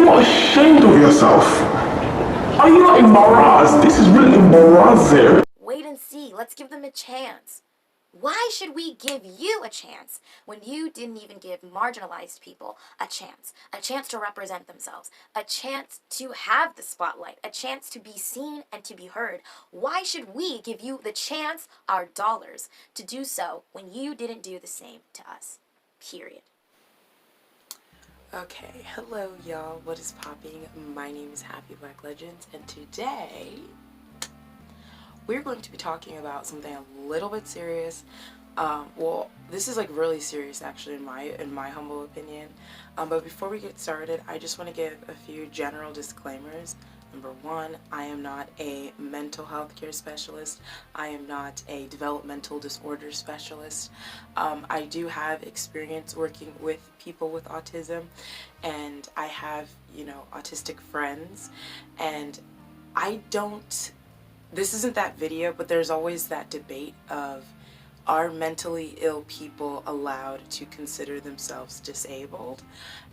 not ashamed of yourself? Are you not embarrassed? This is really embarrassing. Wait and see. Let's give them a chance. Why should we give you a chance when you didn't even give marginalized people a chance to represent themselves, a chance to have the spotlight, a chance to be seen and to be heard? Why should we give you the chance, our dollars, to do so when you didn't do the same to us? Period. Okay, hello y'all, what is popping? My name is Happy Black Legends, and today we're going to be talking about something a little bit serious. Well, this is like really serious actually in my humble opinion. But before we get started, I just want to give a few general disclaimers. Number one, I am not a mental health care specialist. I am not a developmental disorder specialist. I do have experience working with people with autism, and I have, autistic friends, and this isn't that video, but there's always that debate of, are mentally ill people allowed to consider themselves disabled?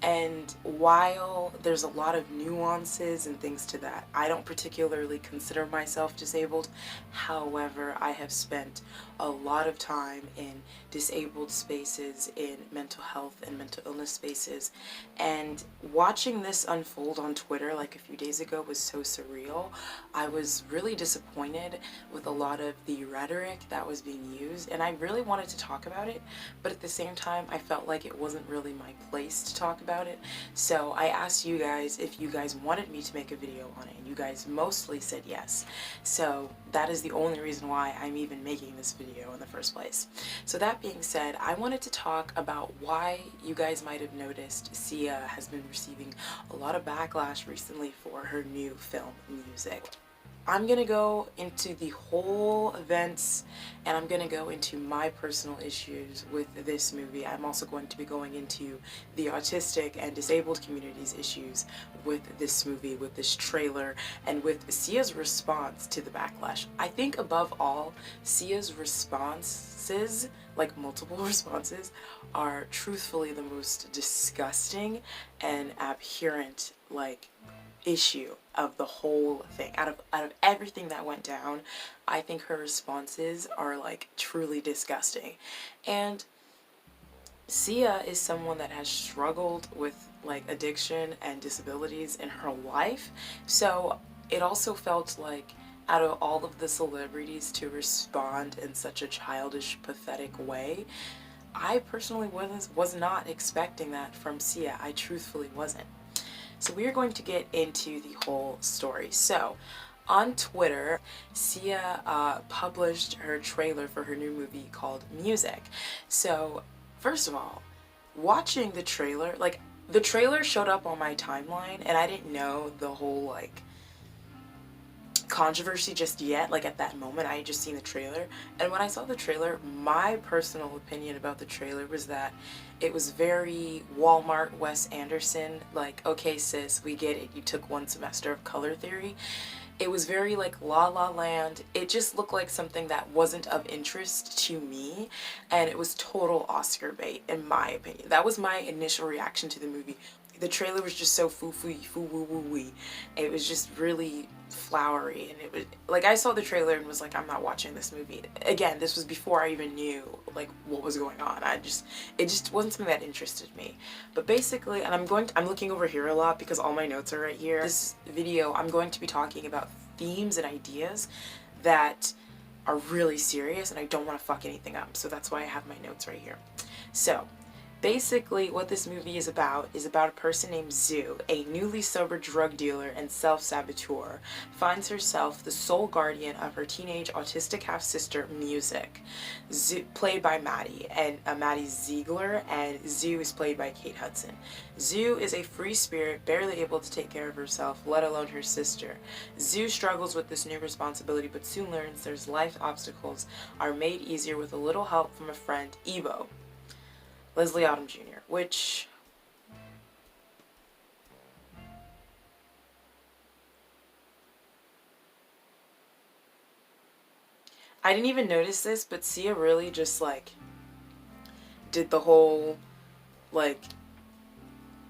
And while there's a lot of nuances and things to that, I don't particularly consider myself disabled. However, I have spent a lot of time in disabled spaces, in mental health and mental illness spaces, and watching this unfold on Twitter like a few days ago was so surreal. I was really disappointed with a lot of the rhetoric that was being used, and I really wanted to talk about it, but at the same time I felt like it wasn't really my place to talk about it. So I asked you guys if you guys wanted me to make a video on it, and you guys mostly said yes. So that is the only reason why I'm even making this video in the first place. So that being said, I wanted to talk about why you guys might have noticed Sia has been receiving a lot of backlash recently for her new film, Music. I'm gonna go into the whole events, and I'm gonna go into my personal issues with this movie. I'm also going to be going into the autistic and disabled community's issues with this movie, with this trailer, and with Sia's response to the backlash. I think above all, Sia's responses, like multiple responses, are truthfully the most disgusting and abhorrent, issue of the whole thing. Out of everything that went down, I think her responses are truly disgusting. And Sia is someone that has struggled with addiction and disabilities in her life, so it also felt like out of all of the celebrities to respond in such a childish, pathetic way, I personally was not expecting that from Sia. I truthfully wasn't. So we are going to get into the whole story. So on Twitter, Sia published her trailer for her new movie called Music. So first of all, watching the trailer, the trailer showed up on my timeline, and I didn't know the whole controversy just yet. At that moment, I had just seen the trailer, and when I saw the trailer, my personal opinion about the trailer was that it was very Walmart Wes Anderson, okay sis, we get it, you took one semester of color theory. It was very La La Land. It just looked like something that wasn't of interest to me, and it was total Oscar bait, in my opinion. That was my initial reaction to the movie. The trailer was just so foo-woo-woo-wee. It was just really flowery, and it was I saw the trailer and was like, I'm not watching this movie. Again, this was before I even knew what was going on. It just wasn't something that interested me. But basically, and I'm looking over here a lot because all my notes are right here. This video, I'm going to be talking about themes and ideas that are really serious, and I don't want to fuck anything up, so that's why I have my notes right here. So basically, what this movie is about a person named Zoo, a newly sober drug dealer and self-saboteur, finds herself the sole guardian of her teenage autistic half-sister, Music, played by Maddie, and Maddie Ziegler, and Zoo is played by Kate Hudson. Zoo is a free spirit, barely able to take care of herself, let alone her sister. Zoo struggles with this new responsibility, but soon learns there's life obstacles are made easier with a little help from a friend, Ebo, Leslie Odom Jr., which I didn't even notice this, but Sia really just did the whole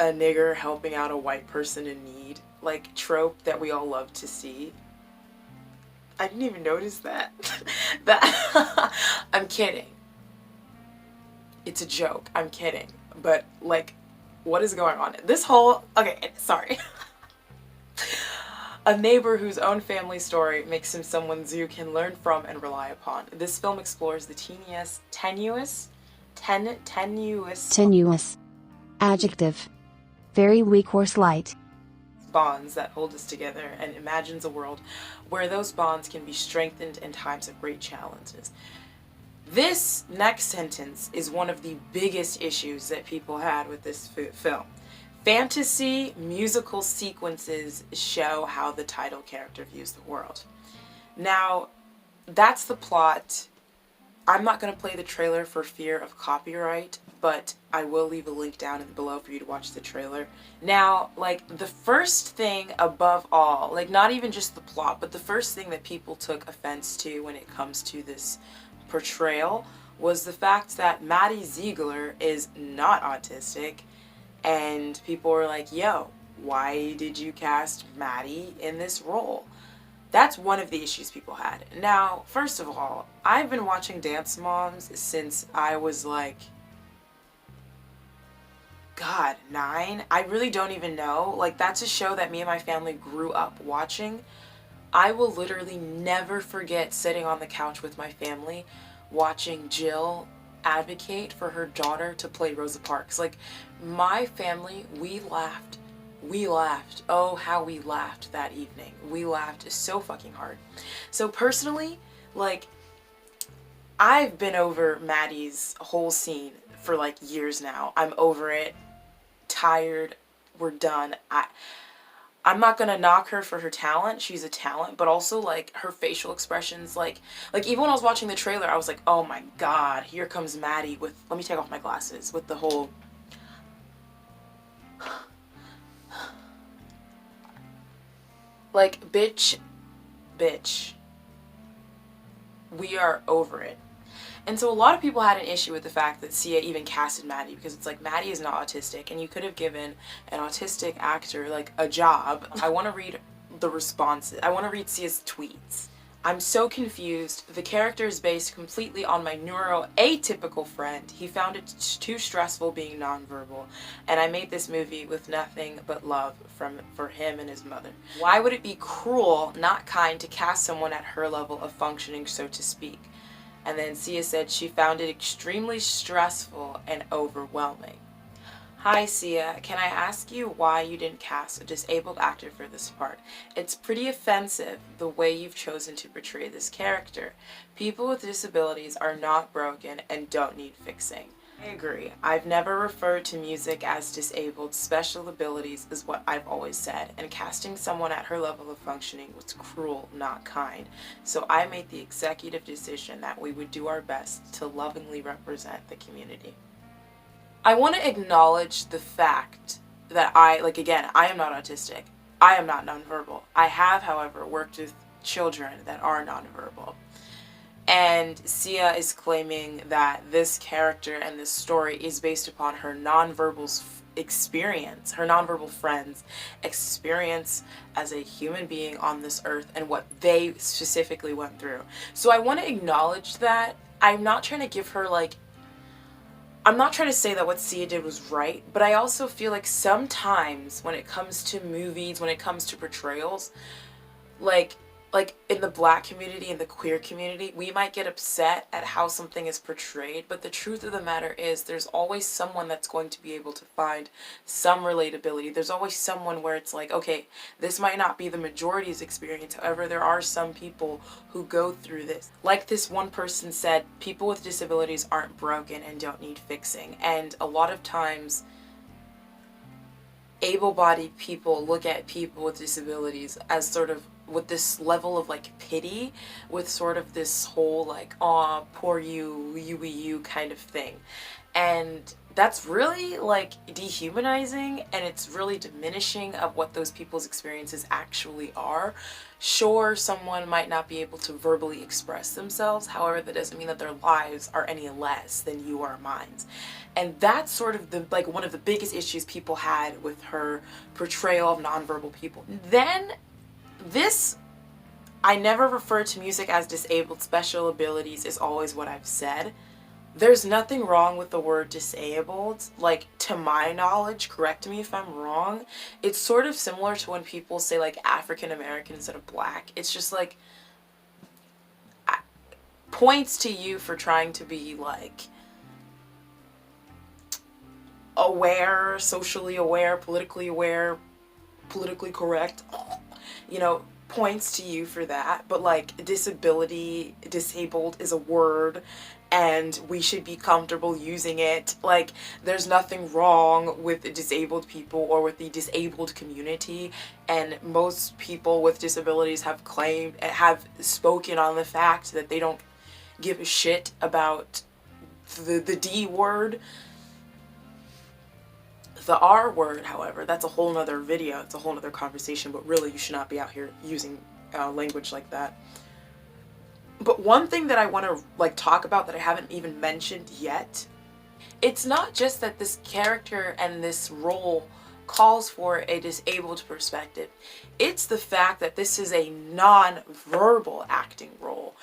a nigger helping out a white person in need, like, trope that we all love to see. I didn't even notice that. I'm kidding. It's a joke. I'm kidding. But, like, what is going on? This whole... Okay, sorry. A neighbor whose own family story makes him someone Zoo can learn from and rely upon. This film explores the tenuous. Adjective. Very weak or slight. Bonds that hold us together, and imagines a world where those bonds can be strengthened in times of great challenges. This next sentence is one of the biggest issues that people had with this film. Fantasy musical sequences show how the title character views the world. Now, that's the plot. I'm not going to play the trailer for fear of copyright, but I will leave a link down below for you to watch the trailer. Now, like, the first thing above all, like, not even just the plot, but the first thing that people took offense to when it comes to this portrayal was the fact that Maddie Ziegler is not autistic, and people were like, yo, why did you cast Maddie in this role? That's one of the issues people had. Now, first of all, I've been watching Dance Moms since I was like, God, 9? I really don't even know. Like, that's a show that me and my family grew up watching. I will literally never forget sitting on the couch with my family watching Jill advocate for her daughter to play Rosa Parks. Like, my family, we laughed. Oh, how we laughed that evening. We laughed so fucking hard. So personally, like, I've been over Maddie's whole scene for like years now. I'm over it. Tired. We're done. I'm not gonna knock her for her talent. She's a talent, but also like her facial expressions, like even when I was watching the trailer, I was like, oh my god, here comes Maddie with, let me take off my glasses, with the whole like, bitch, we are over it. And so a lot of people had an issue with the fact that Sia even casted Maddie, because it's like, Maddie is not autistic, and you could have given an autistic actor like a job. I want to read the responses. I want to read Sia's tweets. I'm so confused. The character is based completely on my neuroatypical friend. He found it too stressful being nonverbal, and I made this movie with nothing but love for him and his mother. Why would it be cruel, not kind, to cast someone at her level of functioning, so to speak? And then Sia said she found it extremely stressful and overwhelming. Hi Sia, can I ask you why you didn't cast a disabled actor for this part? It's pretty offensive the way you've chosen to portray this character. People with disabilities are not broken and don't need fixing. I agree. I've never referred to music as disabled. Special abilities is what I've always said, and casting someone at her level of functioning was cruel, not kind. So I made the executive decision that we would do our best to lovingly represent the community. I want to acknowledge the fact that I am not autistic. I am not nonverbal. I have, however, worked with children that are nonverbal. And Sia is claiming that this character and this story is based upon her nonverbal experience, her nonverbal friends' experience as a human being on this earth and what they specifically went through. So I want to acknowledge that. I'm not trying to give her like, I'm not trying to say that what Sia did was right, but I also feel like sometimes when it comes to movies, when it comes to portrayals, like in the Black community and the queer community, we might get upset at how something is portrayed, but the truth of the matter is there's always someone that's going to be able to find some relatability. There's always someone where it's like, okay, this might not be the majority's experience, however, there are some people who go through this. Like this one person said, people with disabilities aren't broken and don't need fixing, and a lot of times able-bodied people look at people with disabilities as sort of with this level of like pity, with sort of this whole like, aw, poor you kind of thing. And that's really like dehumanizing, and it's really diminishing of what those people's experiences actually are. Sure, someone might not be able to verbally express themselves, however, that doesn't mean that their lives are any less than you or mine. And that's sort of the like one of the biggest issues people had with her portrayal of nonverbal people. Then this, I never refer to music as disabled. Special abilities is always what I've said. There's nothing wrong with the word disabled. Like, to my knowledge, correct me if I'm wrong, it's sort of similar to when people say like African American instead of black. It's just like, points to you for trying to be like aware, socially aware, politically correct, you know, points to you for that. But like, disability, disabled is a word, and we should be comfortable using it. Like, there's nothing wrong with disabled people or with the disabled community, and most people with disabilities have spoken on the fact that they don't give a shit about the D word. The R word, however, that's a whole nother video, it's a whole nother conversation, but really you should not be out here using language like that. But one thing that I want to like talk about that I haven't even mentioned yet, it's not just that this character and this role calls for a disabled perspective. It's the fact that this is a non-verbal acting role.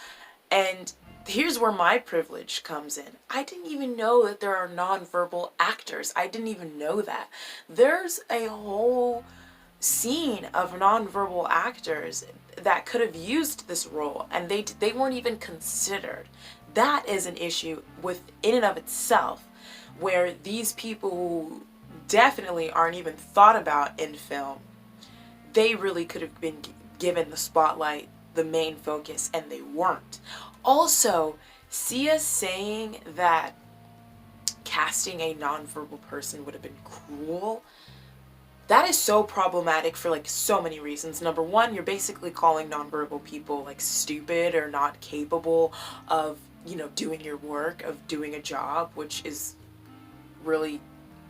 And here's where my privilege comes in. I didn't even know that there are non-verbal actors. I didn't even know that. There's a whole scene of non-verbal actors that could have used this role, and they weren't even considered. That is an issue in and of itself, where these people who definitely aren't even thought about in film, they really could have been given the spotlight, the main focus, and they weren't. Also, Sia saying that casting a nonverbal person would have been cruel, that is so problematic for like so many reasons. Number one, you're basically calling nonverbal people like stupid or not capable of, you know, doing your work, of doing a job, which is really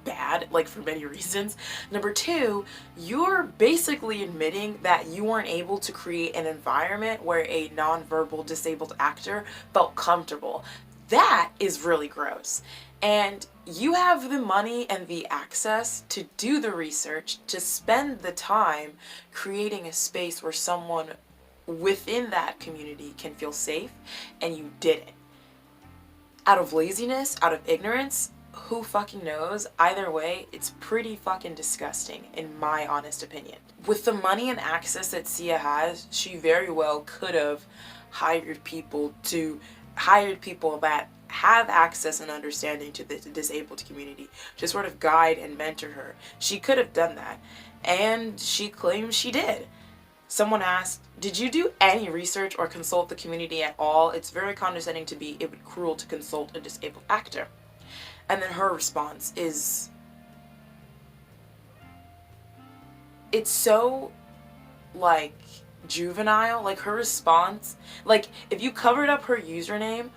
bad, like for many reasons. Number two, you're basically admitting that you weren't able to create an environment where a nonverbal disabled actor felt comfortable. That is really gross. And you have the money and the access to do the research, to spend the time creating a space where someone within that community can feel safe, and you didn't. Out of laziness, out of ignorance, who fucking knows? Either way, it's pretty fucking disgusting, in my honest opinion. With the money and access that Sia has, she very well could have hired people that have access and understanding to the disabled community to sort of guide and mentor her. She could have done that, and she claims she did. Someone asked, did you do any research or consult the community at all? It's very condescending to be cruel to consult a disabled actor. And then her response is, it's so like juvenile. Like, her response, like, if you covered up her username,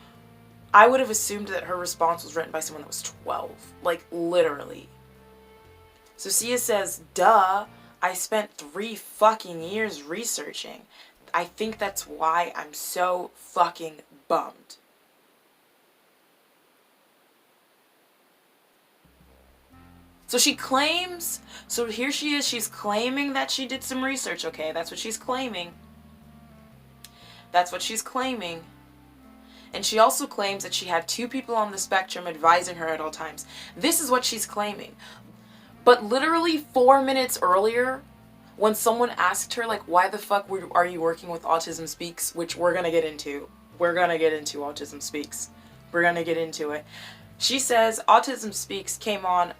I would have assumed that her response was written by someone that was 12. Like, literally. So Sia says, duh, I spent 3 fucking years researching. I think that's why I'm so fucking bummed. So she claims, so here she is, she's claiming that she did some research, okay? That's what she's claiming. That's what she's claiming. And she also claims that she had 2 people on the spectrum advising her at all times. This is what she's claiming. But literally 4 minutes earlier, when someone asked her, like, why the fuck are you working with Autism Speaks, which we're gonna get into. We're gonna get into Autism Speaks. We're gonna get into it. She says Autism Speaks came on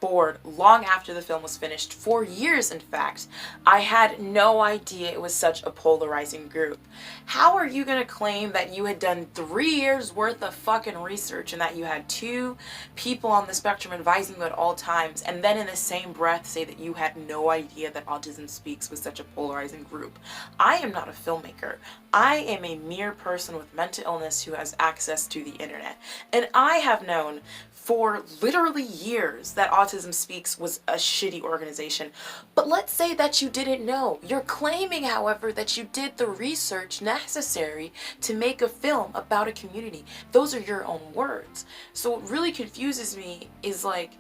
board long after the film was finished, for years in fact. I had no idea it was such a polarizing group. How are you gonna claim that you had done 3 years worth of fucking research and that you had 2 people on the spectrum advising you at all times, and then in the same breath say that you had no idea that Autism Speaks was such a polarizing group? I am not a filmmaker. I am a mere person with mental illness who has access to the internet. And I have known for literally years that Autism Speaks was a shitty organization. But let's say that you didn't know. You're claiming, however, that you did the research necessary to make a film about a community. Those are your own words. So what really confuses me is like,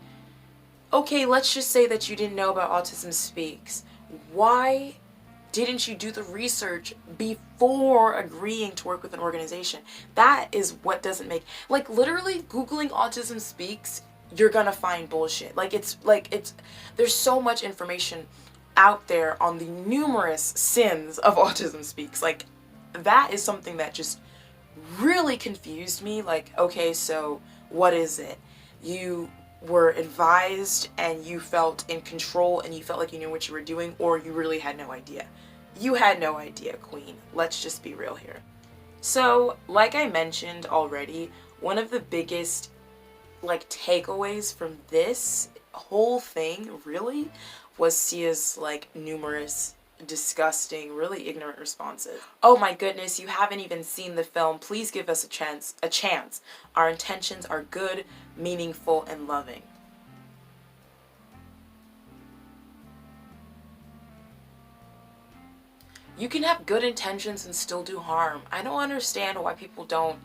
okay, let's just say that you didn't know about Autism Speaks. Why didn't you do the research before agreeing to work with an organization? That is what doesn't make, like, literally Googling Autism Speaks, you're gonna find bullshit. There's so much information out there on the numerous sins of Autism Speaks. Like, that is something that just really confused me. Like, okay, so what is it? You were advised and you felt in control and you felt like you knew what you were doing, or you really had no idea? You had no idea, queen. Let's just be real here. So, like I mentioned already, one of the biggest like takeaways from this whole thing really was Sia's like numerous disgusting, really ignorant responses. Oh my goodness, you haven't even seen the film. Please give us a chance. Our intentions are good, meaningful, and loving. You can have good intentions and still do harm. I don't understand why people don't.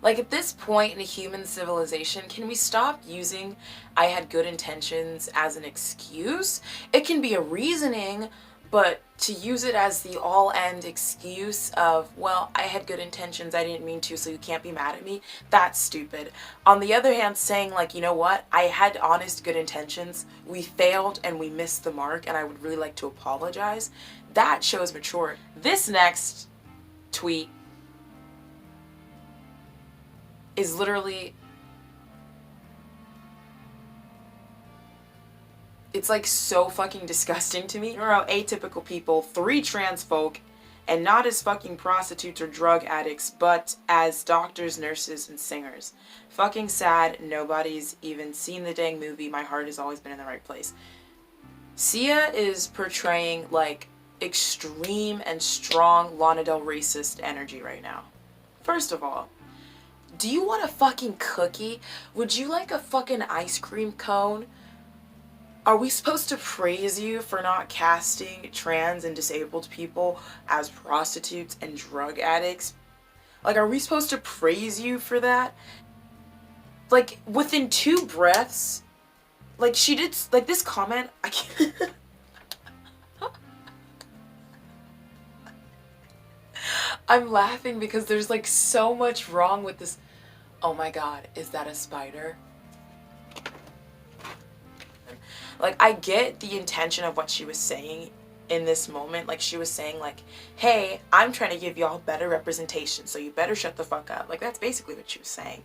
Like, at this point in a human civilization, can we stop using I had good intentions as an excuse? It can be a reasoning, but to use it as the all-end excuse of, well, I had good intentions, I didn't mean to, so you can't be mad at me, that's stupid. On the other hand, saying like, you know what, I had honest good intentions, we failed and we missed the mark, and I would really like to apologize, that shows maturity. This next tweet is literally, it's like so fucking disgusting to me. Neuroatypical people, 3 trans folk, and not as fucking prostitutes or drug addicts, but as doctors, nurses, and singers. Fucking sad, nobody's even seen the dang movie. My heart has always been in the right place. Sia is portraying like extreme and strong Lana Del racist energy right now. First of all, do you want a fucking cookie? Would you like a fucking ice cream cone? Are we supposed to praise you for not casting trans and disabled people as prostitutes and drug addicts? Like, are we supposed to praise you for that? Like, within 2 breaths, like, she did, like, this comment, I can't... I'm laughing because there's like so much wrong with this. Oh my god, is that a spider? Like, I get the intention of what she was saying in this moment. Like, she was saying like, hey, I'm trying to give y'all better representation, so you better shut the fuck up. Like, that's basically what she was saying.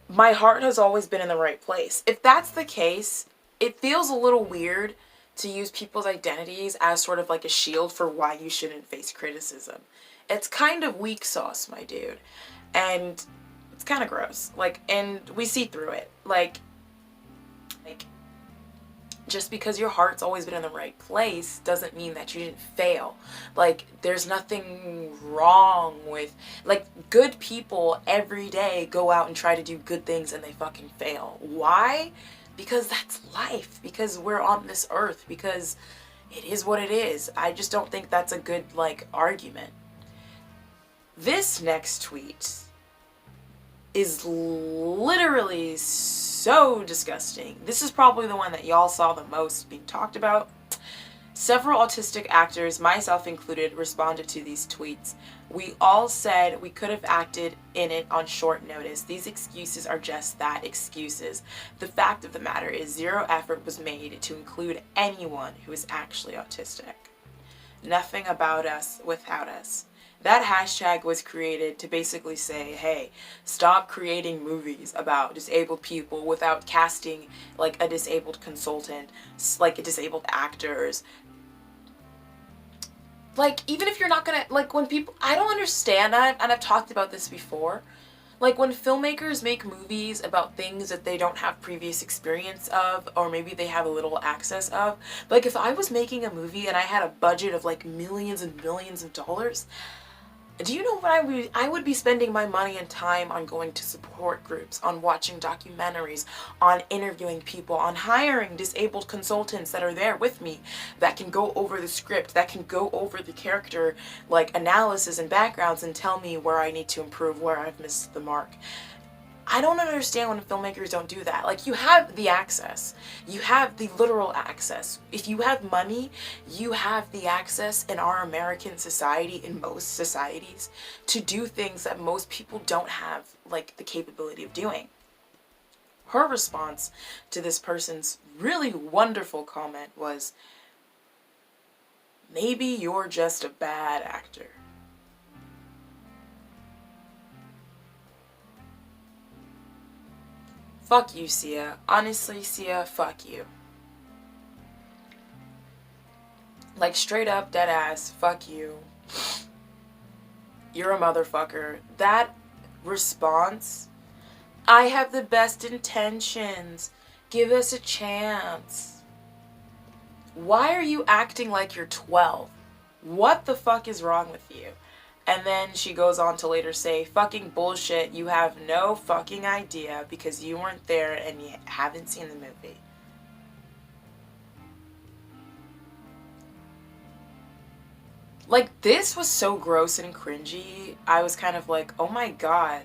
My heart has always been in the right place. If that's the case, it feels a little weird to use people's identities as sort of like a shield for why you shouldn't face criticism. It's kind of weak sauce, my dude. And it's kind of gross. Like, and we see through it. Like, just because your heart's always been in the right place doesn't mean that you didn't fail. Like, there's nothing wrong with, like, good people every day go out and try to do good things and they fucking fail. Why? Because that's life. Because we're on this earth. Because it is what it is. I just don't think that's a good, like, argument. This next tweet is literally so disgusting. This is probably the one that y'all saw the most being talked about. Several autistic actors, myself included, responded to these tweets. We all said we could have acted in it on short notice. These excuses are just that, excuses. The fact of the matter is 0 effort was made to include anyone who is actually autistic. Nothing about us without us. That hashtag was created to basically say, hey, stop creating movies about disabled people without casting like a disabled consultant, like a disabled actors. Like, even if you're not gonna, like, when people, I don't understand that, and I've talked about this before. Like, when filmmakers make movies about things that they don't have previous experience of, or maybe they have a little access of. Like, if I was making a movie and I had a budget of, like, millions and millions of dollars, do you know what I would be spending my money and time on going to support groups, on watching documentaries, on interviewing people, on hiring disabled consultants that are there with me, that can go over the script, that can go over the character, like, analysis and backgrounds and tell me where I need to improve, where I've missed the mark. I don't understand when filmmakers don't do that. Like, you have the access. You have the literal access. If you have money, you have the access in our American society, in most societies, to do things that most people don't have, like, the capability of doing. Her response to this person's really wonderful comment was, maybe you're just a bad actor. Fuck you, Sia. Honestly, Sia, fuck you. Like, straight up, dead ass, fuck you. You're a motherfucker. That response, I have the best intentions. Give us a chance. Why are you acting like you're 12? What the fuck is wrong with you? And then she goes on to later say, fucking bullshit, you have no fucking idea because you weren't there and you haven't seen the movie. Like, this was so gross and cringy. I was kind of like, oh my god.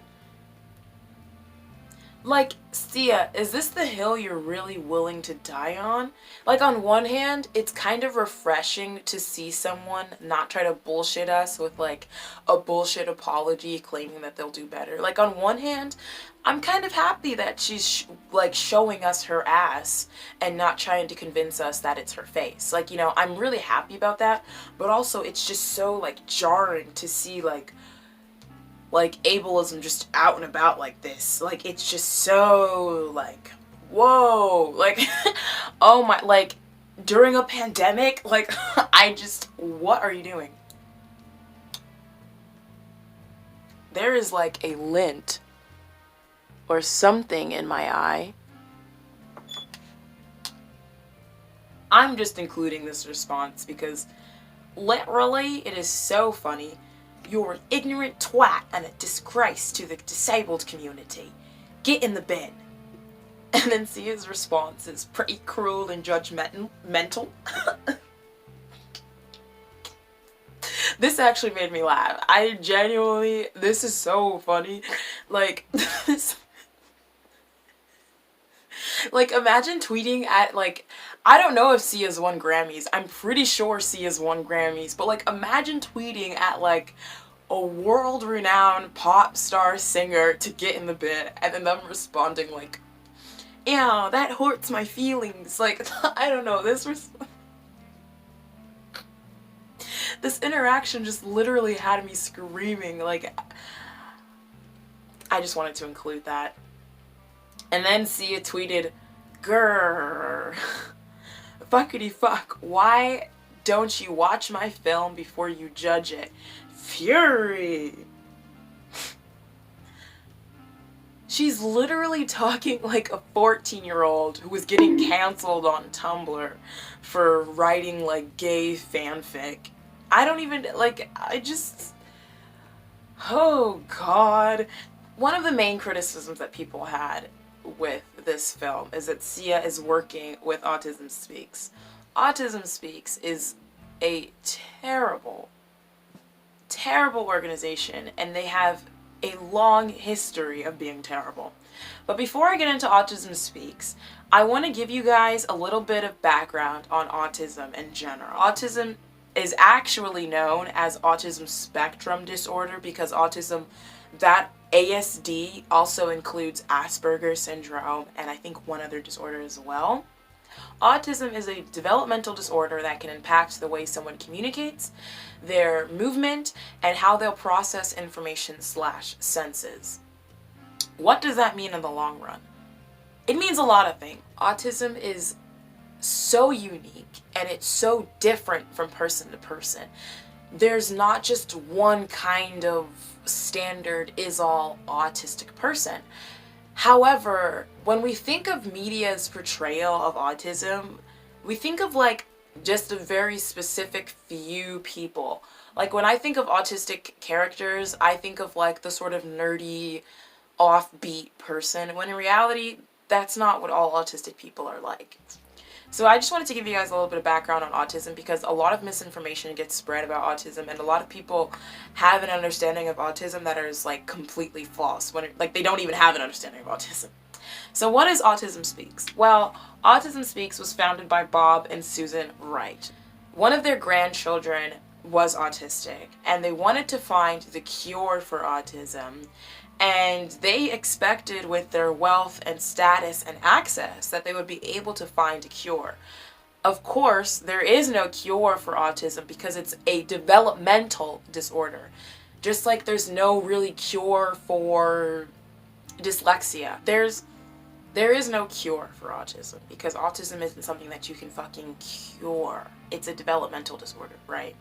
Like, Sia, is this the hill you're really willing to die on? Like, on one hand, it's kind of refreshing to see someone not try to bullshit us with, like, a bullshit apology claiming that they'll do better. Like, on one hand, I'm kind of happy that she's, like, showing us her ass and not trying to convince us that it's her face. Like, you know, I'm really happy about that, but also it's just so, like, jarring to see, like, ableism just out and about like this. Like, it's just so, like, whoa, like, oh my, like, during a pandemic, like, what are you doing? There is, like, a lint or something in my eye. I'm just including this response because literally it is so funny. You're an ignorant twat and a disgrace to the disabled community. Get in the bin. And then Sia's response is pretty cruel and judgmental. This actually made me laugh. I genuinely, this is so funny. Like, this, like, imagine tweeting at, like, I don't know if Sia's won Grammys. I'm pretty sure Sia's won Grammys. But, like, imagine tweeting at, like, a world-renowned pop star singer to get in the bin, and then them responding, like, yeah, that hurts my feelings. Like, I don't know, this interaction just literally had me screaming. Like, I just wanted to include that. And then Sia tweeted, grrr, fuckity fuck, why don't you watch my film before you judge it? Fury. She's literally talking like a 14-year-old who was getting canceled on Tumblr for writing, like, gay fanfic. I don't even, like, oh god. One of the main criticisms that people had with this film is that Sia is working with Autism Speaks. Autism Speaks is a terrible organization, and they have a long history of being terrible. But before I get into Autism Speaks, I want to give you guys a little bit of background on autism in general. Autism is actually known as autism spectrum disorder because autism, that ASD also includes Asperger's syndrome and I think one other disorder as well. Autism is a developmental disorder that can impact the way someone communicates, their movement, and how they'll process information/senses. What does that mean in the long run? It means a lot of things. Autism is so unique and it's so different from person to person. There's not just one kind of standard is-all autistic person. However, when we think of media's portrayal of autism, we think of like just a very specific few people. Like when I think of autistic characters, I think of like the sort of nerdy, offbeat person, when in reality, that's not what all autistic people are like. So I just wanted to give you guys a little bit of background on autism because a lot of misinformation gets spread about autism, and a lot of people have an understanding of autism that is like completely false, when like they don't even have an understanding of autism. So what is Autism Speaks? Well, Autism Speaks was founded by Bob and Susan Wright. One of their grandchildren was autistic, and they wanted to find the cure for autism. And they expected with their wealth and status and access that they would be able to find a cure. Of course, there is no cure for autism because it's a developmental disorder. Just like there's no really cure for dyslexia. There is no cure for autism because autism isn't something that you can fucking cure. It's a developmental disorder, right?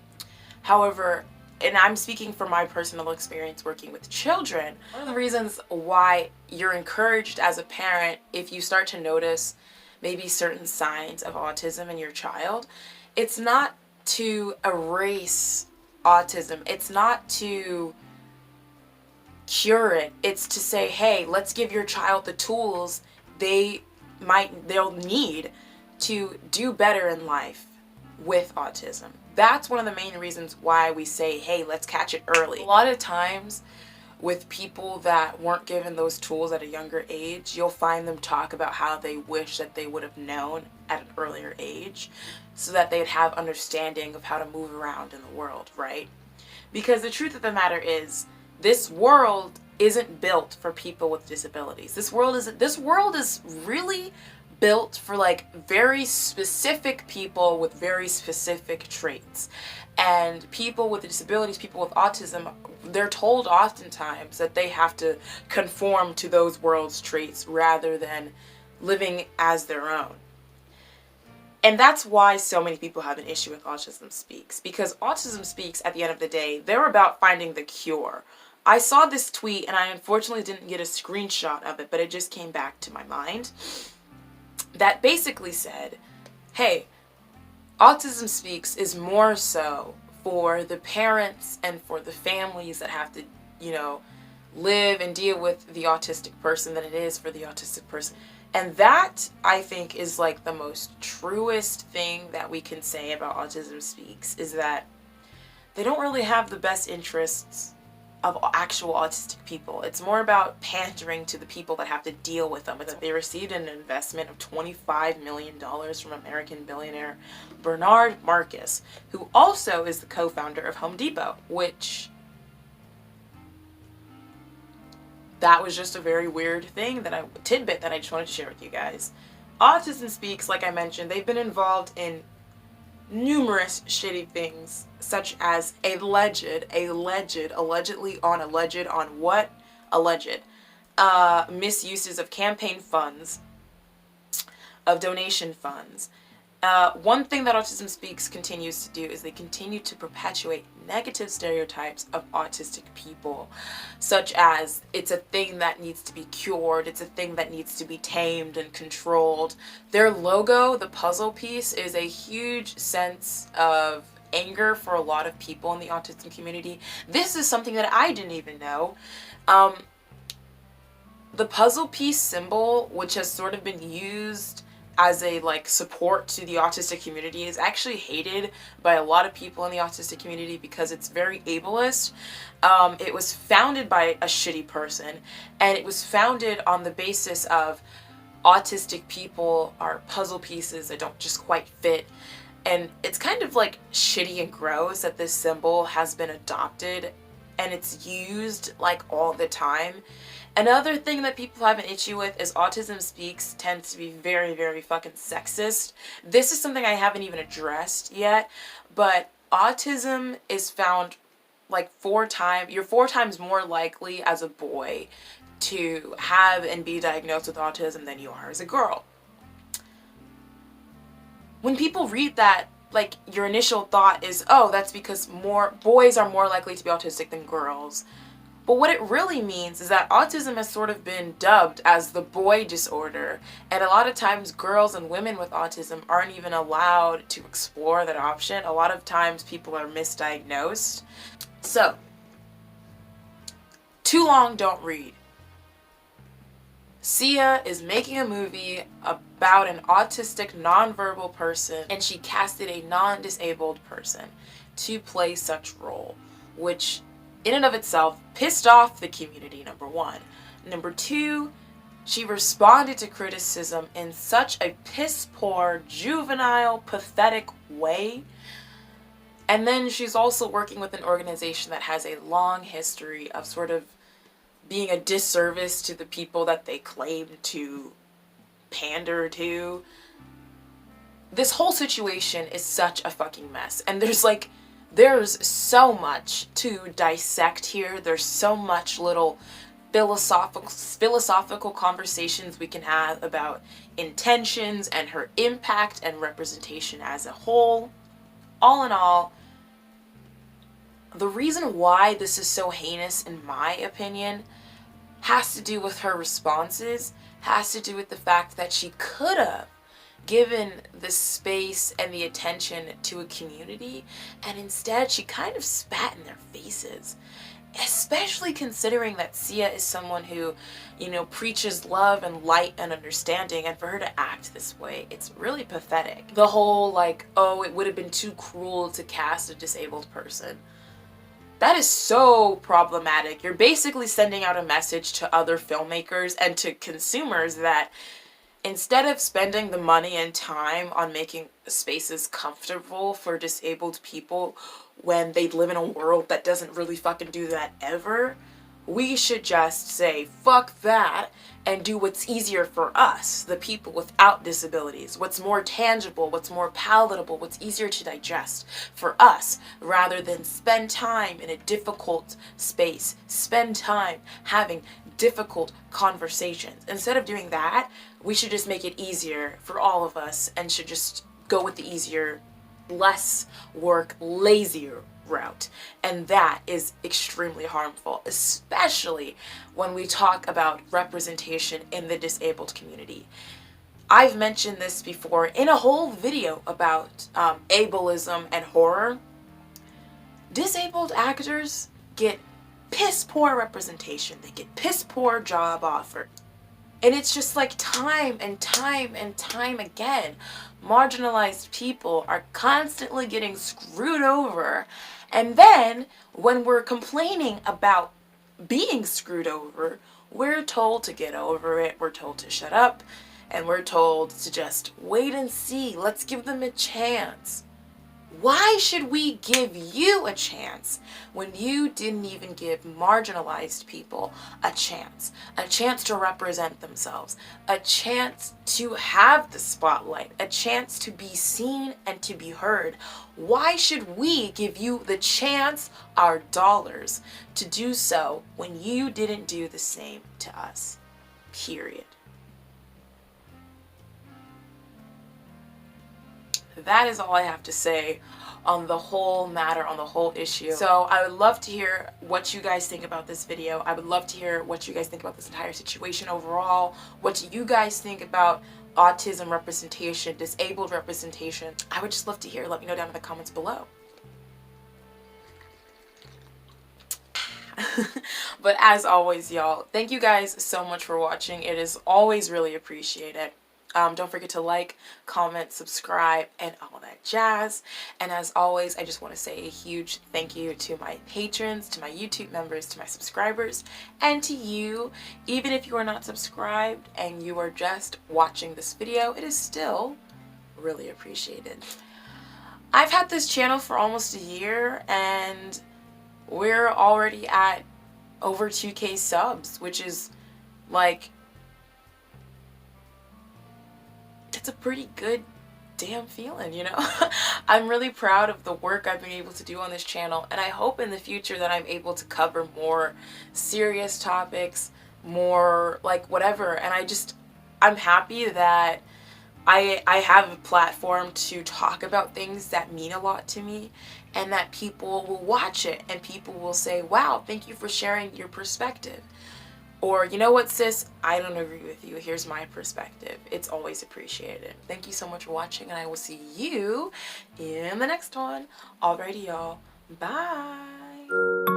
However, and I'm speaking from my personal experience working with children, one of the reasons why you're encouraged as a parent, if you start to notice maybe certain signs of autism in your child, it's not to erase autism. It's not to cure it. It's to say, hey, let's give your child the tools they'll need to do better in life with autism. That's one of the main reasons why we say, hey, let's catch it early. A lot of times with people that weren't given those tools at a younger age, you'll find them talk about how they wish that they would have known at an earlier age so that they'd have understanding of how to move around in the world, right? Because the truth of the matter is, this world isn't built for people with disabilities. This world is really built for like very specific people with very specific traits. And people with disabilities, people with autism, they're told oftentimes that they have to conform to those world's traits rather than living as their own. And that's why so many people have an issue with Autism Speaks, because Autism Speaks, at the end of the day, they're about finding the cure. I saw this tweet and I unfortunately didn't get a screenshot of it, but it just came back to my mind, that basically said, hey, Autism Speaks is more so for the parents and for the families that have to, live and deal with the autistic person than it is for the autistic person. And that, I think, is like the most truest thing that we can say about Autism Speaks, is that they don't really have the best interests of actual autistic people. It's more about pandering to the people that have to deal with them. They received an investment of $25 million from American billionaire Bernard Marcus, who also is the co-founder of Home Depot, which that was just a very weird tidbit that I just wanted to share with you guys. Autism Speaks, like I mentioned, they've been involved in numerous shitty things, such as misuses of campaign funds, of donation funds. One thing that Autism Speaks continues to do is they continue to perpetuate negative stereotypes of autistic people, such as it's a thing that needs to be cured, it's a thing that needs to be tamed and controlled. Their logo, the puzzle piece, is a huge sense of anger for a lot of people in the autism community. This is something that I didn't even know. The puzzle piece symbol, which has sort of been used as a support to the autistic community, is actually hated by a lot of people in the autistic community because it's very ableist. It was founded by a shitty person, and it was founded on the basis of autistic people are puzzle pieces that don't just quite fit. And it's kind of shitty and gross that this symbol has been adopted and it's used all the time. Another thing that people have an issue with is Autism Speaks tends to be very, very fucking sexist. This is something I haven't even addressed yet, but autism is found like 4 times, you're 4 times more likely as a boy to have and be diagnosed with autism than you are as a girl. When people read that, like, your initial thought is, oh, that's because more boys are more likely to be autistic than girls. But what it really means is that autism has sort of been dubbed as the boy disorder, and a lot of times girls and women with autism aren't even allowed to explore that option. A lot of times people are misdiagnosed. So, too long, don't read. Sia is making a movie about an autistic nonverbal person, and she casted a non-disabled person to play such role, which in and of itself pissed off the community, number 1. Number 2, she responded to criticism in such a piss-poor, juvenile, pathetic way. And then she's also working with an organization that has a long history of sort of being a disservice to the people that they claim to pander to. This whole situation is such a fucking mess, and there's so much to dissect here. There's so much little philosophical conversations we can have about intentions and her impact and representation as a whole. All in all, the reason why this is so heinous, in my opinion, has to do with her responses, has to do with the fact that she could have given the space and the attention to a community, and instead she kind of spat in their faces. Especially considering that Sia is someone who, preaches love and light and understanding, and for her to act this way, it's really pathetic. The whole it would have been too cruel to cast a disabled person. That is so problematic. You're basically sending out a message to other filmmakers and to consumers that instead of spending the money and time on making spaces comfortable for disabled people when they live in a world that doesn't really fucking do that ever, we should just say, fuck that, and do what's easier for us, the people without disabilities, what's more tangible, what's more palatable, what's easier to digest for us, rather than spend time in a difficult space, spend time having difficult conversations. Instead of doing that, we should just make it easier for all of us and should just go with the easier, less work, lazier route. And that is extremely harmful, especially when we talk about representation in the disabled community. I've mentioned this before in a whole video about ableism and horror. Disabled actors get piss poor representation. They get piss poor job offer. And it's just like time and time and time again, marginalized people are constantly getting screwed over. And then when we're complaining about being screwed over, we're told to get over it, we're told to shut up, and we're told to just wait and see. Let's give them a chance. Why should we give you a chance when you didn't even give marginalized people a chance to represent themselves, a chance to have the spotlight, a chance to be seen and to be heard? Why should we give you the chance, our dollars, to do so when you didn't do the same to us? Period. That is all I have to say on the whole matter, on the whole issue. So I would love to hear what you guys think about this video. I would love to hear what you guys think about this entire situation overall. What do you guys think about autism representation, disabled representation? I would just love to hear. Let me know down in the comments below. But as always, y'all, thank you guys so much for watching. It is always really appreciated. Don't forget to like, comment, subscribe, and all that jazz. And as always, I just want to say a huge thank you to my patrons, to my YouTube members, to my subscribers, and to you. Even if you are not subscribed and you are just watching this video, it is still really appreciated. I've had this channel for almost a year, and we're already at over 2K subs, which is Like, it's a pretty good damn feeling, you know? I'm really proud of the work I've been able to do on this channel, and I hope in the future that I'm able to cover more serious topics, more like whatever, and I'm happy that I have a platform to talk about things that mean a lot to me, and that people will watch it and people will say, wow, thank you for sharing your perspective. Or, you know what, sis, I don't agree with you. Here's my perspective. It's always appreciated. Thank you so much for watching, and I will see you in the next one. Alrighty, y'all. Bye.